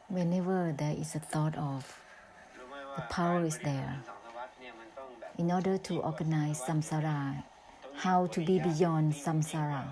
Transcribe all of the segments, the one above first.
Whenever there is a thought of, the power is there. In order to organize samsara, how to be beyond samsara,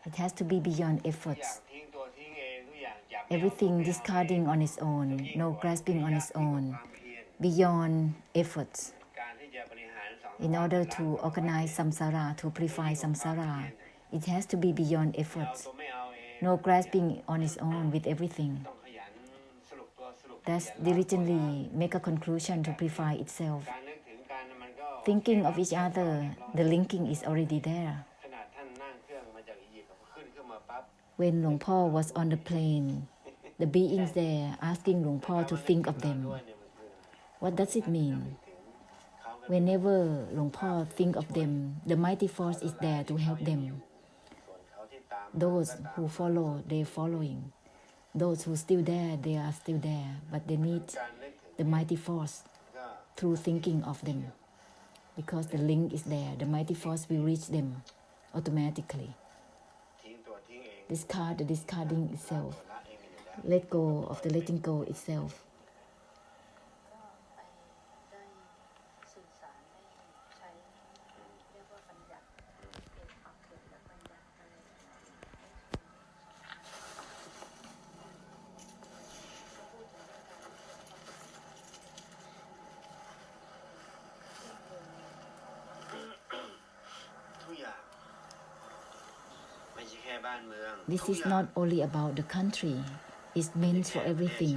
it has to be beyond efforts. Everything discarding on its own, no grasping on its own, beyond efforts. In order to organize samsara, to purify samsara, it has to be beyond efforts. No grasping on its own with everything. Thus, diligently make a conclusion to purify itself. Thinking of each other, the linking is already there. When Luang Por was on the plane, the beings there asking Luang Por to think of them. What does it mean? Whenever Luang Por think of them, the mighty force is there to help them. Those who follow, they are following. Those who are still there, they are still there. But they need the mighty force through thinking of them. Because the link is there, the mighty force will reach them automatically. Discard the discarding itself. Let go of the letting go itself. This is not only about the country, it's meant for everything,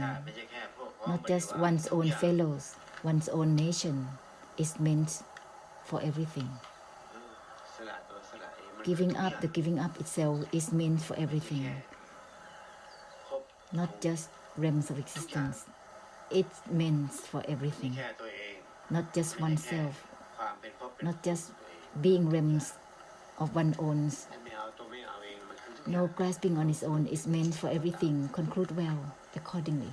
not just one's own fellows, one's own nation, it's meant for everything. Giving up, the giving up itself is meant for everything, not just realms of existence, it's meant for everything, not just oneself, not just being realms of one's own. No grasping on its own is meant for everything. Conclude well accordingly.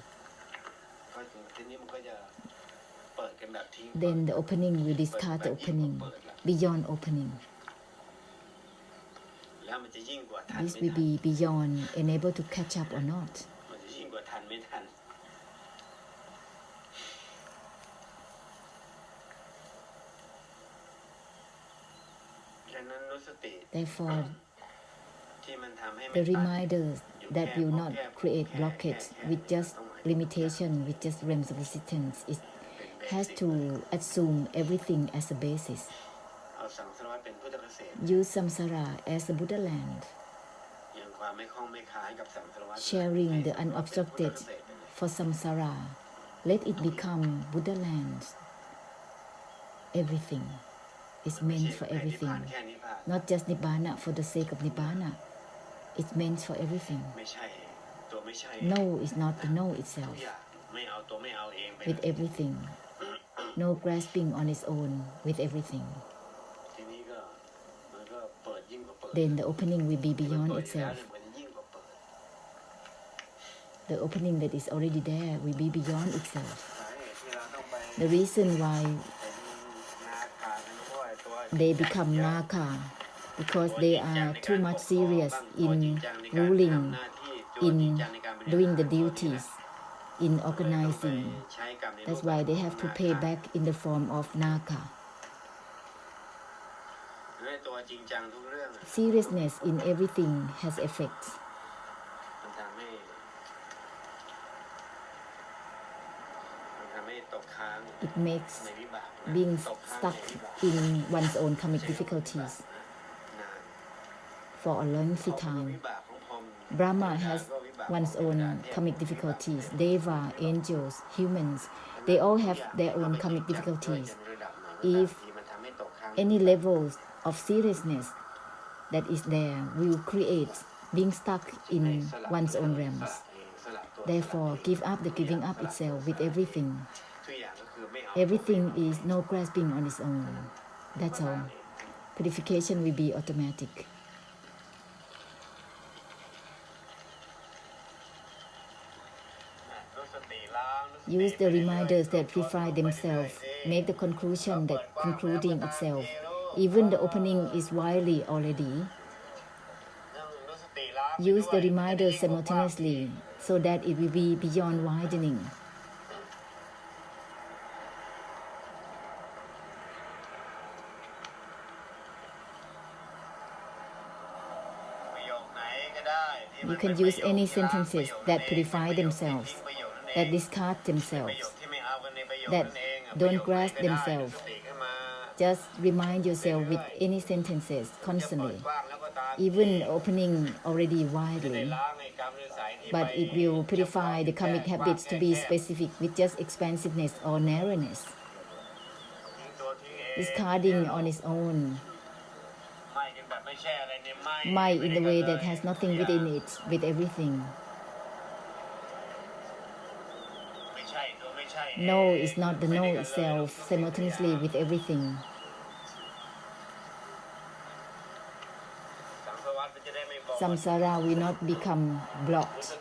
Then the opening will discard the opening, beyond opening. This will be beyond, unable to catch up or not. Therefore, the reminders that will not create blockage with just limitation, with just realms of existence, it has to assume everything as a basis. Use samsara as a Buddha land, sharing the unobstructed for samsara. Let it become Buddha land. Everything is meant for everything, not just Nibbana for the sake of Nibbana. It's meant for everything. No is not the no itself. With everything. No grasping on its own with everything. Then the opening will be beyond itself. The opening that is already there will be beyond itself. The reason why they become Naka, because they are too much serious in ruling, in doing the duties, in organizing. That's why they have to pay back in the form of Naka. Seriousness in everything has effects. It makes being stuck in one's own karmic difficulties for a lengthy time. Brahma has one's own karmic difficulties. Deva, angels, humans, they all have their own karmic difficulties. If any levels of seriousness that is there will create being stuck in one's own realms. Therefore, give up the giving up itself with everything. Everything is no grasping on its own. That's all. Purification will be automatic. Use the reminders that purify themselves. Make the conclusion that concluding itself. Even the opening is widely already. Use the reminder simultaneously so that it will be beyond widening. You can use any sentences that purify themselves, that discard themselves, that don't grasp themselves. Just remind yourself with any sentences constantly, even opening already widely. But it will purify the karmic habits to be specific with just expansiveness or narrowness. Discarding on its own. Might in the way that has nothing within it, with everything. No is not the no itself, simultaneously with everything. Samsara will not become blocked.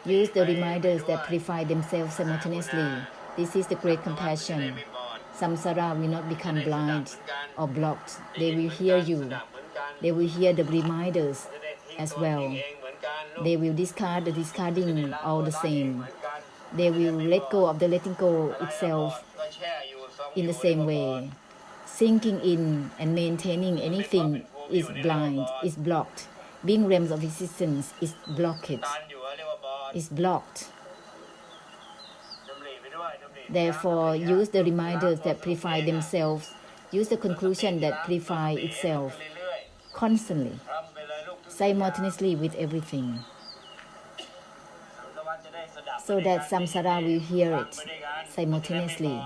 Use the reminders that purify themselves simultaneously. This is the great compassion. Samsara will not become blind or blocked. They will hear you. They will hear the reminders as well. They will discard the discarding all the same. They will let go of the letting go itself in the same way. Sinking in and maintaining anything is blind, is blocked. Being realms of existence is blocked, is blocked. Therefore, use the reminders that purify themselves. Use the conclusion that purify itself constantly, simultaneously with everything, so that samsara will hear it simultaneously,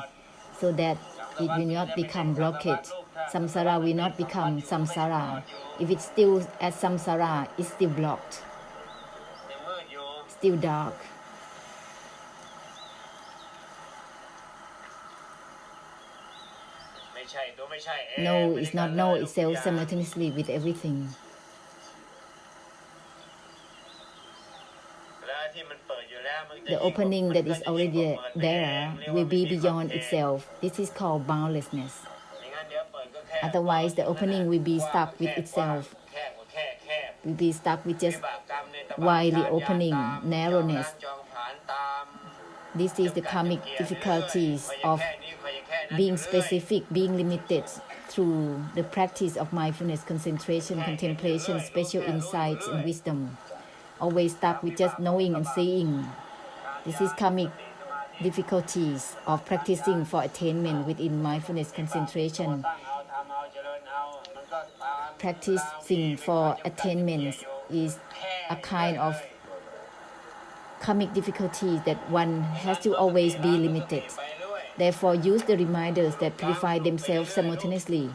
so that it will not become blocked. Samsara will not become samsara. If it's still as samsara, it's still blocked, still dark. No is not no itself simultaneously with everything. The opening that is already there will be beyond itself. This is called boundlessness. Otherwise, the opening will be stuck with itself. Will be stuck with just widely opening, narrowness. This is the karmic difficulties of being specific, being limited through the practice of mindfulness, concentration, contemplation, special insights, and wisdom. Always stuck with just knowing and seeing. This is karmic difficulties of practicing for attainment within mindfulness, concentration. Practicing for attainment is a kind of karmic difficulty that one has to always be limited. Therefore, use the reminders that purify themselves simultaneously.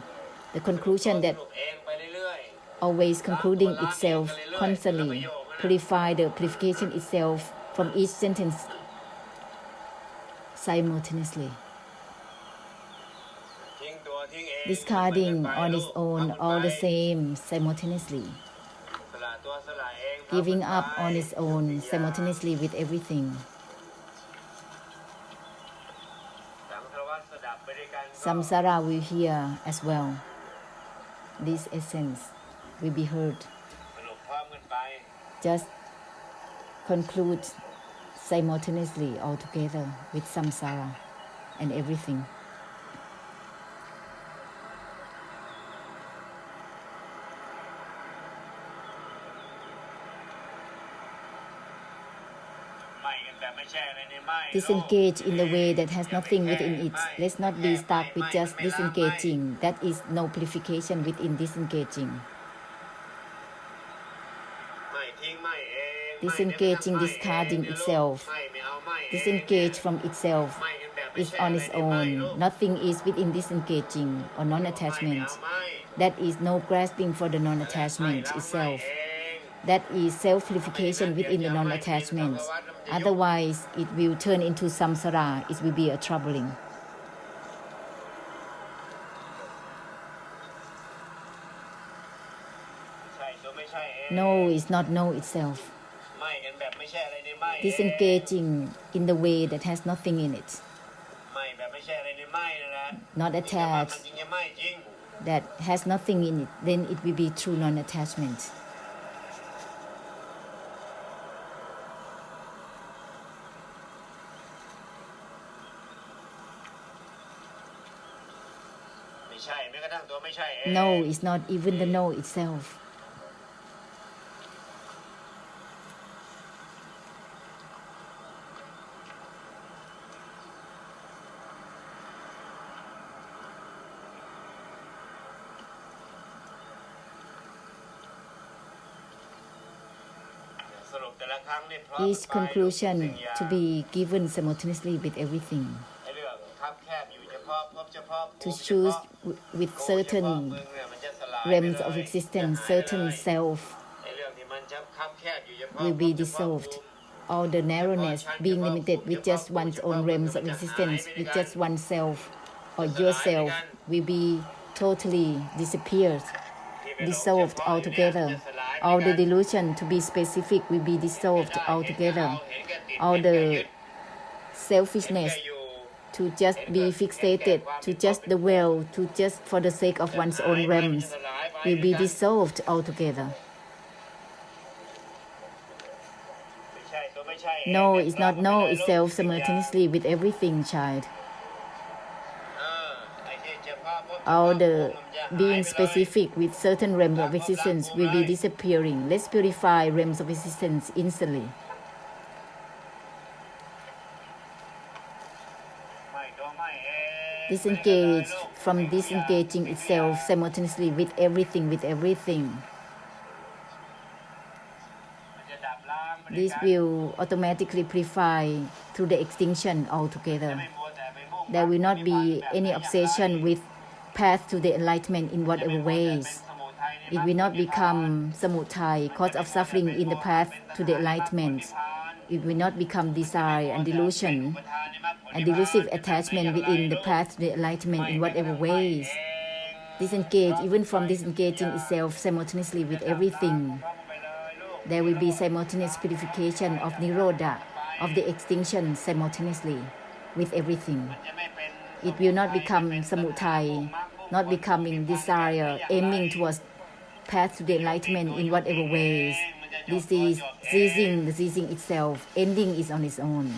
The conclusion that always concluding itself constantly. Purify the purification itself from each sentence simultaneously. Discarding on its own all the same simultaneously. Giving up on its own simultaneously with everything. Samsara will hear as well. This essence will be heard. Just conclude simultaneously altogether with samsara and everything. Disengage in the way that has nothing within it. Let's not be stuck with just disengaging. That is no purification within disengaging. Disengaging, discarding itself. Disengage from itself is on its own. Nothing is within disengaging or non-attachment. That is no grasping for the non-attachment itself. That is self-purification within the non-attachment. Otherwise, it will turn into samsara. It will be a troubling. No is not no itself. Disengaging in the way that has nothing in it. Not attached. That has nothing in it. Then it will be true non-attachment. No is not even the no itself. Each conclusion to be given simultaneously with everything. To choose with certain realms of existence, certain self will be dissolved. All the narrowness being limited with just one's own realms of existence, with just oneself or yourself will be totally disappeared, dissolved altogether. All the delusion to be specific will be dissolved altogether. All the selfishness to just be fixated, to just the will, to just for the sake of one's own realms will be dissolved altogether. No is not no itself simultaneously with everything, child. All the being specific with certain realms of existence will be disappearing. Let's purify realms of existence instantly. Disengage from disengaging itself simultaneously with everything, with everything. This will automatically purify through the extinction altogether. There will not be any obsession with path to the enlightenment in whatever ways. It will not become Samudhaya, cause of suffering in the path to the enlightenment. It will not become desire and delusion and delusive attachment within the path to the enlightenment in whatever ways. Disengage even from disengaging itself simultaneously with everything. There will be simultaneous purification of Nirodha, of the extinction simultaneously with everything. It will not become Samudhaya, not becoming desire, aiming towards path to the enlightenment in whatever ways. This is ceasing, the ceasing itself, ending is on its own.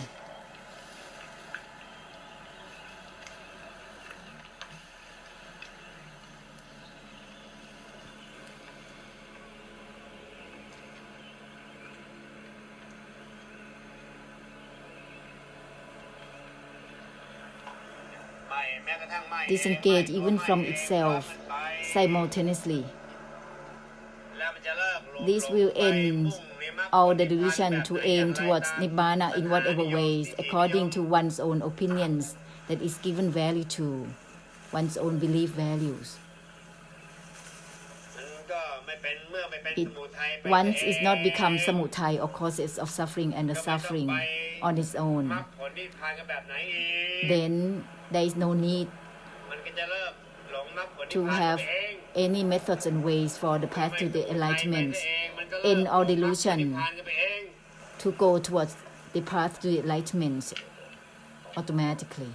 Disengage even from itself simultaneously. This will end all the delusion to aim towards Nibbana in whatever ways, according to one's own opinions that is given value to, one's own belief values. It once is not become Samudhaya or causes of suffering and the suffering on its own, then there is no need to have any methods and ways for the path to the enlightenment. End all delusion to go towards the path to the enlightenment automatically.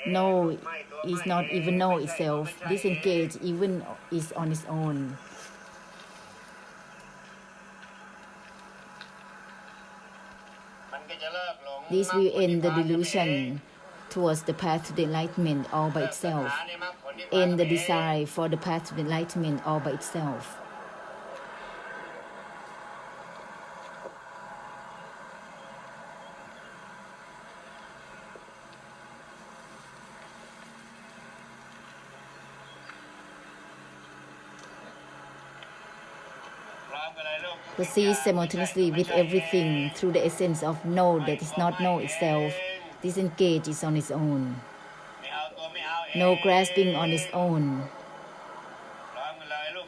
No is not even no itself. Disengage even is on its own. This will end the delusion towards the path to the enlightenment all by itself. End the desire for the path to the enlightenment all by itself. Proceed simultaneously with everything through the essence of no that is not no itself. Disengage is on its own. No grasping on its own.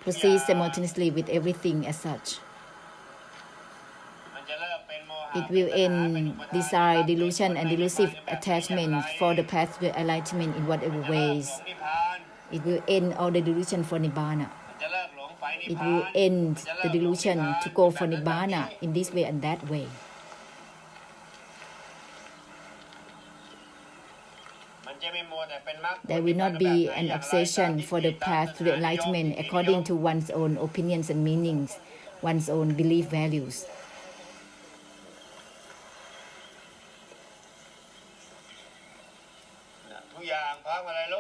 Proceed simultaneously with everything as such. It will end desire, delusion, and delusive attachment for the path to enlightenment in whatever ways. It will end all the delusion for Nibbana. It will end the delusion to go for Nibbana in this way and that way. There will not be an obsession for the path to the enlightenment according to one's own opinions and meanings, one's own belief values.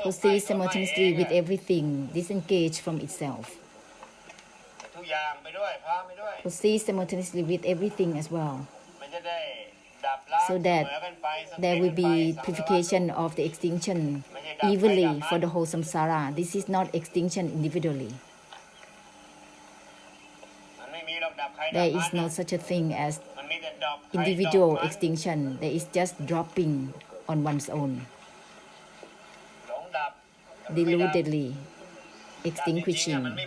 Proceed simultaneously with everything, disengage from itself. Proceed simultaneously with everything as well, so that there will be purification of the extinction evenly for the whole samsara. This is not extinction individually. There is no such a thing as individual extinction. There is just dropping on one's own, deludedly extinguishing.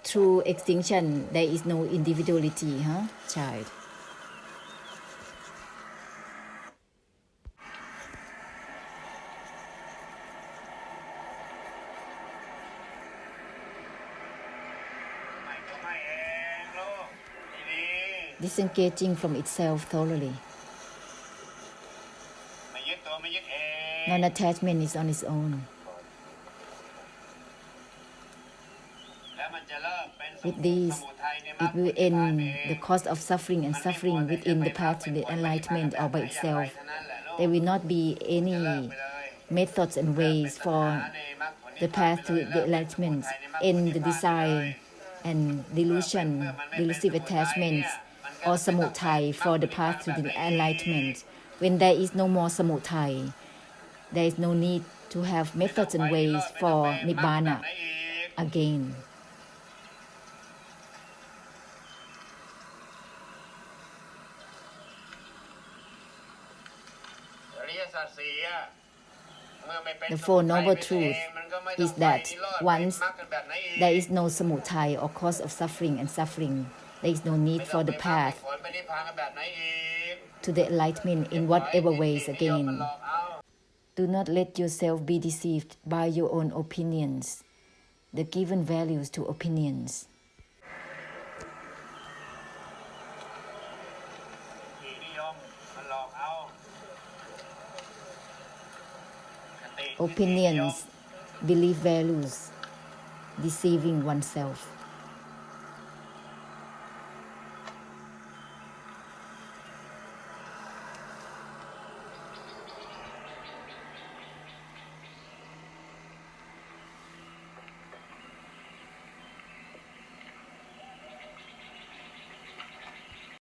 Through extinction, there is no individuality, child? Disengaging from itself thoroughly. Non-attachment is on its own. With these, it will end the cause of suffering and suffering within the path to the enlightenment all by itself. There will not be any methods and ways for the path to the enlightenment. End the desire and delusion, delusive attachments, or samudhaya for the path to the enlightenment. When there is no more samudhaya, there is no need to have methods and ways for nibbana again. The Four Noble Truths is that once there is no samudhaya or cause of suffering and suffering, there is no need for the path to the enlightenment in whatever ways again. Do not let yourself be deceived by your own opinions, the given values to opinions. Opinions, belief values, deceiving oneself.